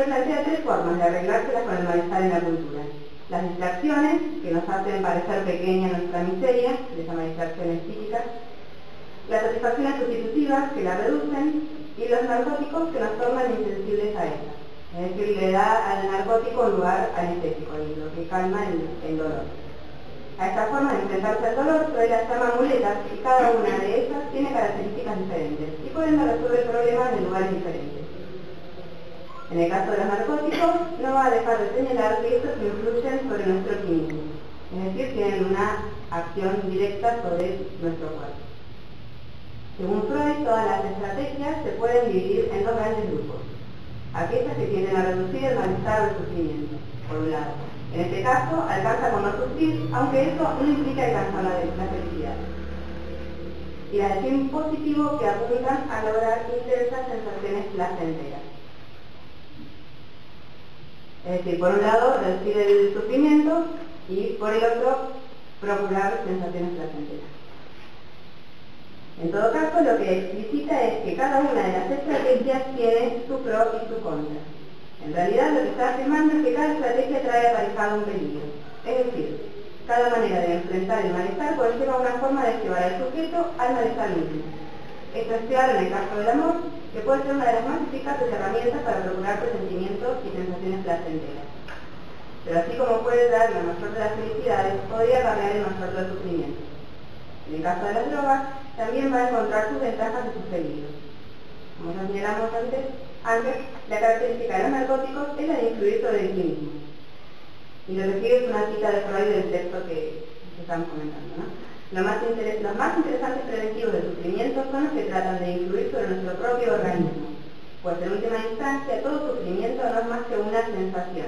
que plantea tres formas de arreglárselas con el malestar en la cultura. Las distracciones, que nos hacen parecer pequeña nuestra miseria, se llaman distracciones psíquicas, las satisfacciones sustitutivas, que la reducen, y los narcóticos, que nos tornan insensibles a ellas. Es decir, le da al narcótico un lugar anestésico, y lo que calma el dolor. A esta forma de enfrentarse al dolor, Freud las llama muletas, y cada una de ellas tiene características diferentes, y por ende resuelve problemas en lugares diferentes. En el caso de los narcóticos, no va a dejar de señalar que estos influyen sobre nuestro optimismo, es decir, tienen una acción directa sobre nuestro cuerpo. Según Freud, todas las estrategias se pueden dividir en dos grandes grupos. Aquellas que tienden a reducir el malestar o el sufrimiento, por un lado. En este caso, alcanza con no sufrir, aunque eso no implica alcanzar la felicidad. Y las de fin positivo, que apuntan a lograr intensas sensaciones placenteras. Es decir, por un lado, reducir el sufrimiento y por el otro, procurar sensaciones placenteras. En todo caso, lo que explicita es que cada una de las estrategias tiene su pro y su contra. En realidad, lo que está afirmando es que cada estrategia trae aparejado un peligro. Es decir, cada manera de enfrentar el malestar conlleva una forma de llevar al sujeto al malestar mismo. Esto es claro en el caso del amor, que puede ser una de las más eficaces herramientas para procurar presentimientos y sensaciones placenteras. Pero así como puede dar la mayor de las felicidades, podría acarrear el mayor de los sufrimientos. En el caso de las drogas, también va a encontrar sus ventajas y sus peligros. Como ya señalamos antes, la característica de los narcóticos es la de influir sobre el sí mismo. Y lo que sigue es una cita de Freud del texto que estamos comentando, ¿no? Los más interesantes preventivos del sufrimiento son los que tratan de influir sobre nuestro propio organismo, pues en última instancia todo sufrimiento no es más que una sensación,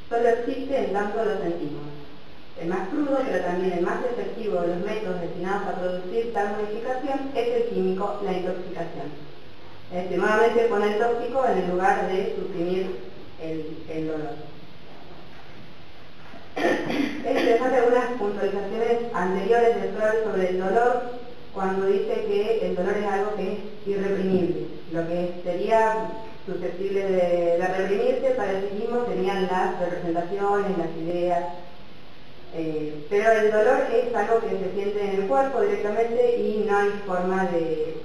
solo existe en tanto lo sentimos. El más crudo, pero también el más efectivo de los métodos destinados a producir tal modificación es el químico, la intoxicación. Es decir, nuevamente pone el tóxico en el lugar de suprimir el dolor. Es interesante algunas puntualizaciones anteriores de Freud sobre el dolor, cuando dice que el dolor es algo que es irreprimible. Lo que sería susceptible de reprimirse para el psiquismo serían las representaciones, las ideas, pero el dolor es algo que se siente en el cuerpo directamente y no hay forma de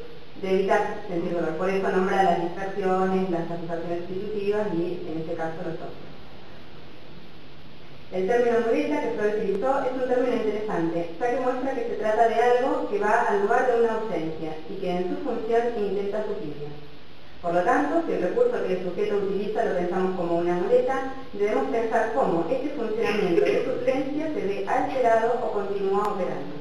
evitar sentir dolor. Por eso nombra las distracciones, las satisfacciones sustitutivas y en este caso los tóxicos. El término muleta que Freud utilizó es un término interesante, ya que muestra que se trata de algo que va al lugar de una ausencia y que en su función intenta suplirla. Por lo tanto, si el recurso que el sujeto utiliza lo pensamos como una muleta, debemos pensar cómo este funcionamiento de suplencia se ve alterado o continúa operando.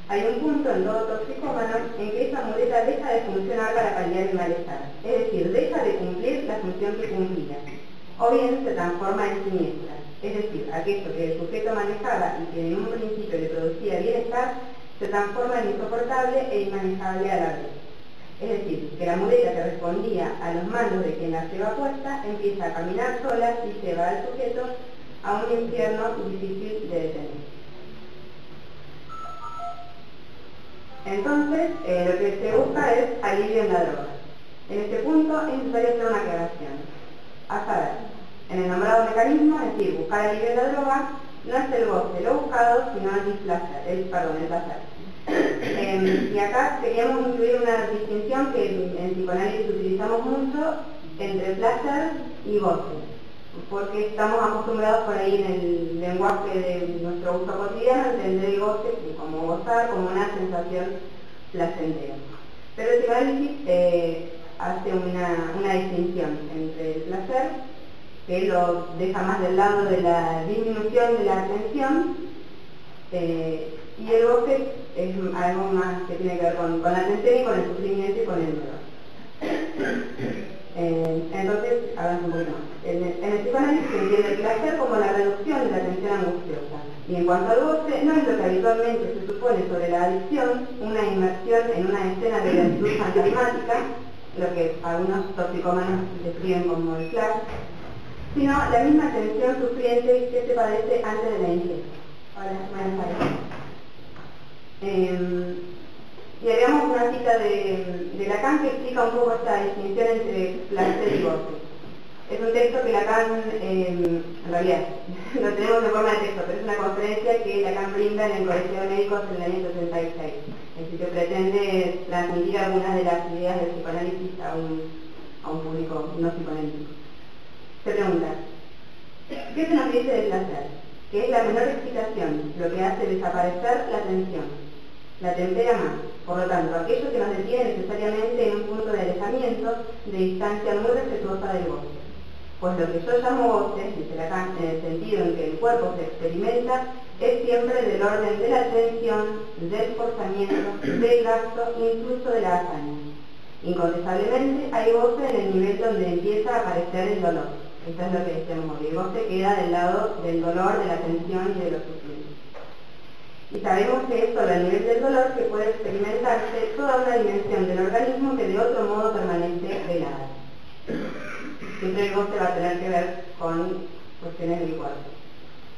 Hay un punto en todo toxicómano en que esa muleta deja de funcionar para paliar el malestar, es decir, deja de cumplir la función que cumplía, o bien se transforma en siniestra. Es decir, aquello que el sujeto manejaba y que en un principio le producía bienestar, se transforma en insoportable e inmanejable a la vez. Es decir, que la muleta que respondía a los mandos de quien la lleva puesta empieza a caminar sola y lleva al sujeto a un infierno difícil de detener. Entonces, lo que se busca es alivio en la droga. En este punto es necesario hacer una aclaración. A saber, en el nombrado mecanismo, es decir, buscar alivio en la droga, no es el goce lo buscado, sino el placer. Y acá queríamos incluir una distinción que en psicoanálisis utilizamos mucho entre placer y goce, porque estamos acostumbrados por ahí en el lenguaje de nuestro uso cotidiano a entender el goce como gozar, como una sensación placentera. Pero el psicoanálisis hace una distinción entre el placer, que lo deja más del lado de la disminución de la atención, y el goce es algo más que tiene que ver con la atención y con el sufrimiento y con el dolor. Entonces, hablamos un poquito más. En el psicoanálisis se entiende el placer como la reducción de la tensión angustiosa. Y en cuanto al goce, no es lo que habitualmente se supone sobre la adicción, una inmersión en una escena de gratitud fantasmática, lo que algunos toxicómanos describen como el flash, sino la misma tensión sufriente que se padece antes de la ingesta. Y habíamos una cita de Lacan que explica un poco esta distinción entre placer y goce. Es un texto que Lacan, en realidad, lo tenemos en forma de texto, pero es una conferencia que Lacan brinda en el Colegio de Médicos en el año 66. Es decir, que pretende transmitir algunas de las ideas del psicoanálisis a un público no psicoanalítico. Se pregunta, ¿qué se nos dice del placer? Que es la menor excitación, lo que hace desaparecer la tensión. La tempera más. Por lo tanto, aquello que nos detiene necesariamente en un punto de alejamiento, de distancia muy respetuosa del goce. Pues lo que yo llamo goce, dice Lacan, en el sentido en que el cuerpo se experimenta, es siempre del orden de la tensión, del forzamiento, del gasto, incluso de la hazaña. Incontestablemente hay goce en el nivel donde empieza a aparecer el dolor. Esto es lo que decíamos hoy. El goce queda del lado del dolor, de la tensión y de los sufrimientos. Y sabemos que es solo a nivel del dolor que puede experimentarse toda una dimensión del organismo que de otro modo permanece velada. Siempre el goce va a tener que ver con cuestiones del cuerpo.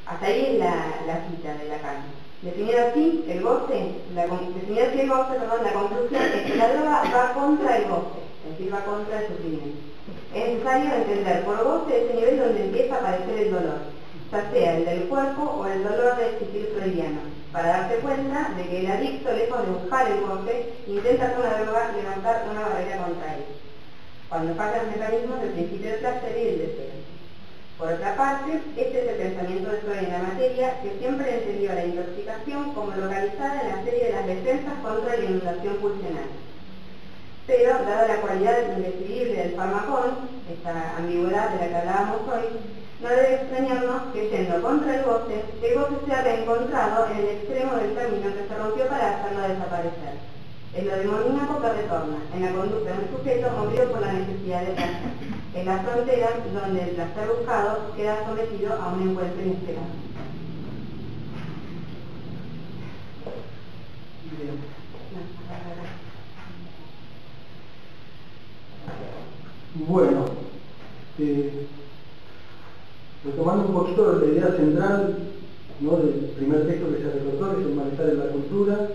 Hasta ahí es la cita de Lacan. Definido así, el goce, la conclusión es que la droga va contra el goce, es decir, va contra el sufrimiento. Es necesario entender por goce ese nivel donde empieza a aparecer el dolor, ya sea el del cuerpo o el dolor del existir freudiano, para darse cuenta de que el adicto, lejos de buscar el goce, intenta con la droga levantar una barrera contra él. Cuando fallan los mecanismos del principio del placer y del deseo. Por otra parte, este es el pensamiento de Freud en la materia, que siempre entendió la intoxicación como localizada en la serie de las defensas contra la inundación pulsional. Pero, dada la cualidad indecidible del farmacón, esta ambigüedad de la que hablábamos hoy, no debe extrañarnos que, yendo contra el goce sea reencontrado en el extremo del camino que se rompió para hacerlo desaparecer. Es lo demoníaco que retorna en la conducta de un sujeto movido por la necesidad de placer. Es la frontera donde el placer buscado queda sometido a un encuentro inesperado. Bueno, retomando un poquito la idea central, ¿no?, del primer texto que se recortó, que es el malestar en la cultura,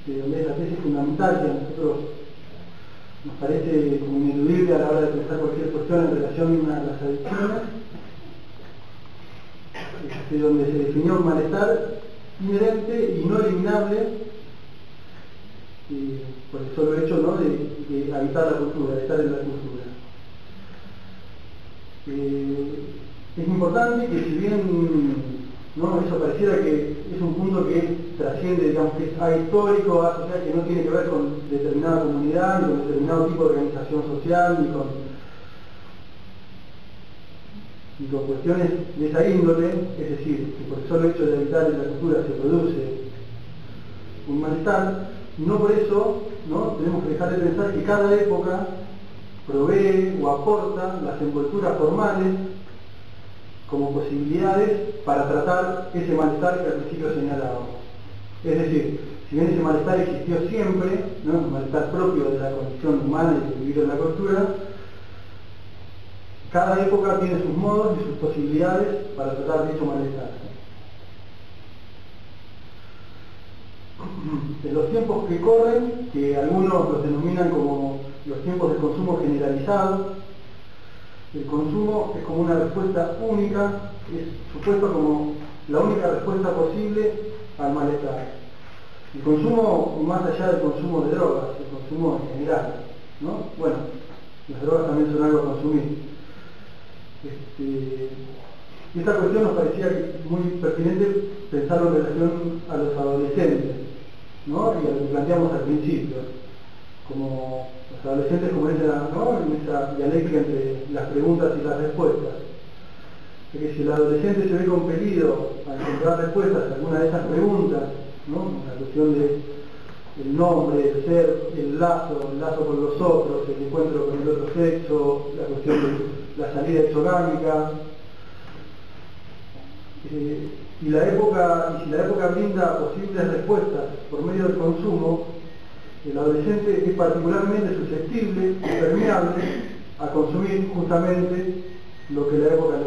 donde es la tesis fundamental que a nosotros nos parece como ineludible a la hora de pensar cualquier cuestión en relación a las adicciones, donde se definió un malestar inherente y no eliminable por el solo hecho, ¿no?, de habitar la cultura, de estar en la cultura. Es importante que, si bien, ¿no?, eso pareciera que es un punto que trasciende, digamos, que es ahistórico, social, que no tiene que ver con determinada comunidad, ni con determinado tipo de organización social, ni con cuestiones de esa índole, es decir, que por el solo hecho de habitar en la cultura se produce un malestar. No por eso, ¿no?, tenemos que dejar de pensar que cada época provee o aporta las envolturas formales como posibilidades para tratar ese malestar que al principio señalábamos. Es decir, si bien ese malestar existió siempre, ¿no?, un malestar propio de la condición humana y de vivir en la cultura, cada época tiene sus modos y sus posibilidades para tratar dicho malestar. En los tiempos que corren, que algunos los denominan como los tiempos de consumo generalizado, el consumo es como una respuesta única, es supuesto como la única respuesta posible al malestar. El consumo, más allá del consumo de drogas, el consumo en general, ¿no? Bueno, las drogas también son algo a consumir. Esta cuestión nos parecía muy pertinente pensarlo en relación a los adolescentes, ¿no?, y a lo que planteamos al principio, como los adolescentes, como en esa dialéctica entre las preguntas y las respuestas. Es que si el adolescente se ve compelido a encontrar respuestas a alguna de esas preguntas, ¿no?, la cuestión del nombre, el ser, el lazo con los otros, el encuentro con el otro sexo, la cuestión de la salida exogámica, y si la época brinda posibles respuestas por medio del consumo, el adolescente es particularmente susceptible y permeable a consumir justamente lo que la época le